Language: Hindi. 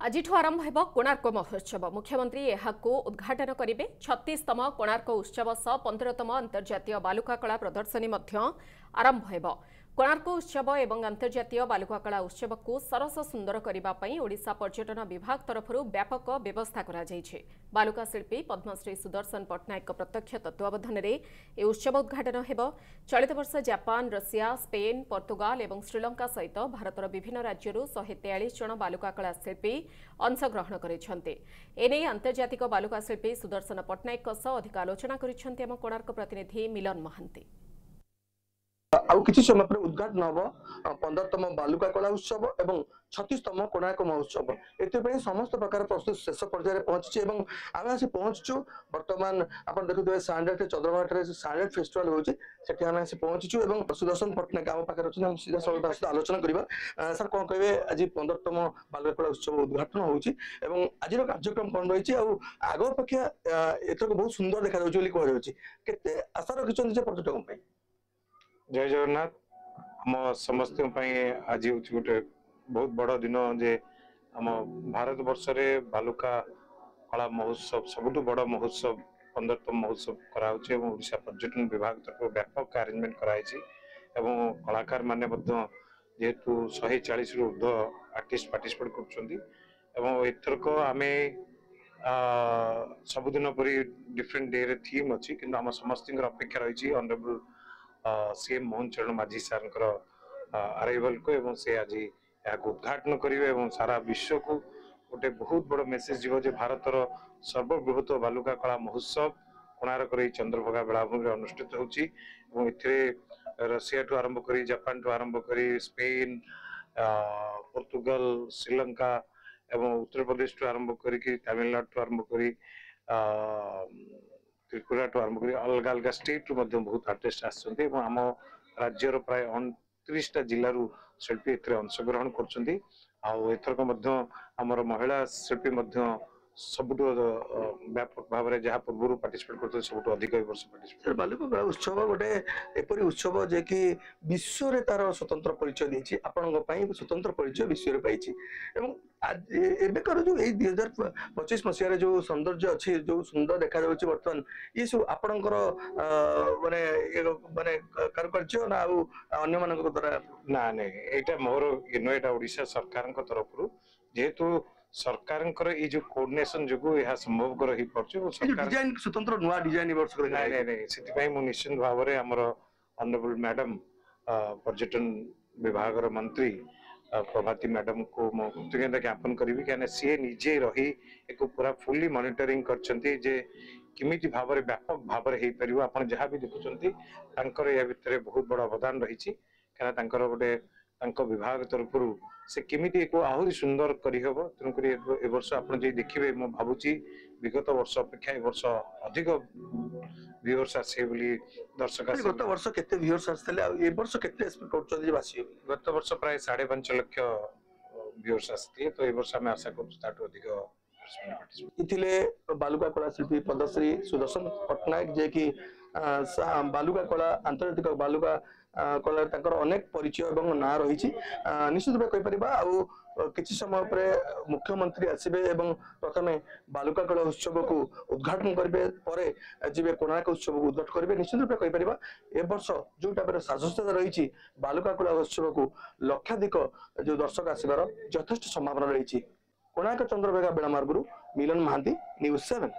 आज आरंभ हो कोणार्क महोत्सव। मुख्यमंत्री यहाकू उद्घाटन करेंगे। 36तम कोणार्क उत्सव सह 15तम अंतर्जातीय बालुका कला प्रदर्शनी आरंभ हो। कोणार्क उत्सव एवं अंतर्जातीय बालुका कला उत्सव को सरस सुंदर करने ओडिशा पर्यटन विभाग तरफ व्यापक व्यवस्था करा जायछि। बालुका शिल्पी पद्मश्री सुदर्शन पट्टनायक प्रत्यक्ष तत्वावधान में यह उत्सव उद्घाटन हो। चलित वर्ष जापान, रशिया, स्पेन, पोर्तुगाल और श्रीलंका सहित भारतर विभिन्न राज्यों 143 जन बालुका कला शिल्पी अंशग्रहण करिसेंते। एने अंतर्जातिक बालुका शिल्पी सुदर्शन पट्टनायक अधिक आलोचना करिसेंते आम कोणार्क प्रतिनिधि मिलन महांती। आउ किछि समय पर उद्घाटन हम 15तम बालुका कला उत्सव एवं 36तम कोणार्क महोत्सव एते समस्त प्रकार प्रस्तुत शेष पर्यायर पहुंची एवं आमे आसी पहुंचछु। वर्तमान आपण देखुथिबे सांडेट चंद्रभागा रे सांडेट फेस्टिवल होउची सेठी आमे आसी पहुंचछु एवं सुदर्शन पट्टनायक आम पाखे अछि। हम सीधा सहित आलोचना करिबा। सर कोन कहबे आज 15तम बालुका कला उत्सव उद्घाटन होउची एवं आजिर कार्यक्रम कोन रहिछि आ आगो अपेक्षा एतक बहुत सुंदर देखा जाउची बोली कहै अछि। केते आशा रखिछन जे पर्यटक पय। जय जगन्नाथ। आम समस्त आज गोटे बहुत बड़ दिन जे आम भारत वर्ष रे बालुका कला महोत्सव सबुठ बड़ महोत्सव 15तम महोत्सव कराउछि एवं ओडिशा पर्यटन विभाग तरफ व्यापक अरेंजमेंट कराइछि एवं कलाकार माने जेहेतु 140 रु ऊर्ध्व आर्टिस्ट पार्टिसिपेट करछन्ती एवं एथरक आमे सबुदिन परी डिफरेंट डे रे थीम अछि किंतु आम समस्त अपेक्षा रही ऑनरेबल सीएम मोहन चरण माझी सर अराइवल को एवं से आज उद्घाटन करेंगे एवं सारा विश्व को गोटे बहुत बड़ मेसेज जीव जे भारतर सर्वबृहत बालुका कला महोत्सव कोणार्क चंद्रभागा बेलाभूमि अनुष्ठित होची। रशिया ठू आरंभ करी जापान ठू आरंभ करी स्पेन, पोर्तुगाल, श्रीलंका एवं उत्तर प्रदेश ठू आरंभ करी तमिलनाडु ठू आरंभ करी त्रिपुरा ठू आरंभ करी अलग अलग स्टेट रु बहुत आर्टिस्ट आसछन्ती एवं आम राज्यर प्राय 29टा जिल्लारू शिल्पी एथरे अंशग्रहण करछन्ती। आउ एथरक मध्य हमर महिला शिल्पी मध्य सबुठ व्यापक भाव में जहाँ पूर्व पार्टिसिपेट करते सबुठ अधिक वर्ष पार्टिसिपेट। बालुका कला उत्सव गोटे एपरी उत्सव जे कि विश्व रे तार स्वतंत्र परिचय देछि। आपनक पई स्वतंत्र परिचय विश्व रे पाइछि एवं आज एबेकर जो 2025 मसिया रे जो सौंदर्य अछि जो सुंदर देखा जाउछि वर्तमान ये सब आपनकर माने माने कारुकार्य ना अन्य मानक द्वारा ना नै एटा मोर एटा ओडिशा सरकार तरफ जेहेतु सरकार जो कोऑर्डिनेशन जो यह संभव कर ही परछु सरकार डिजाइन स्वतंत्र नुवा डिजाइन वर्ष कर नै नै सेति मु निश्चित भाव रे हमर ऑनरेबल मैडम पर्यटन विभाग रो मंत्री प्रभाती मैडम को मो कृतज्ञता ज्ञापन करी क्या सी निजे रही एक पूरा फुली मॉनिटरिंग करछन्ती जे किमिति भाव रे व्यापक भाव रे हे परिबो। आपण जहाँ भी देखुछन्ती तांकर या भितरे बहुत बड़ अवदान रहिछि kana तांकर गोटे तांको विभाग तरफ से किमिति को आहुरी सुंदर करी हबो। तनु करी ए वर्ष आपण जे देखिबे म भाबुची विगत वर्ष अपेक्षा ए वर्ष अधिक व्यूअर्स आसे बोली दर्शक आसे। गत वर्ष केते व्यूअर्स आस्तले ए वर्ष केते एक्सपेक्ट करछन जे बासी गत वर्ष प्राय 5.5 लाख व्यूअर्स आस्ते तो ए वर्ष हम आशा करू ताटो अधिक इथिले बालुका कला शिल्पी पद्मश्री सुदर्शन पट्टनायक जे कि बालुका कला अंतर्जातिक बालुका कला तांकर अनेक परिचय एवं ना रही निश्चित भाव कहि परिबा। आउ किछि समय पर मुख्यमंत्री आसीबे एवं प्रथमे बालुका कला उत्सव को उद्घाटन करिवे परे जिबे कोणार्क उत्सव को उद्घाटन करिवे। निश्चित भाव कहि परिबा ए वर्ष जोटा पर साजसज्जा रही बालुका कला उत्सव को लक्षाधिक जो दर्शक आसीबार यथेष्ट संभावना रही। कोणार्क चंद्रभागा बेलामार्गरू मिलन महांती, न्यूज़ 7।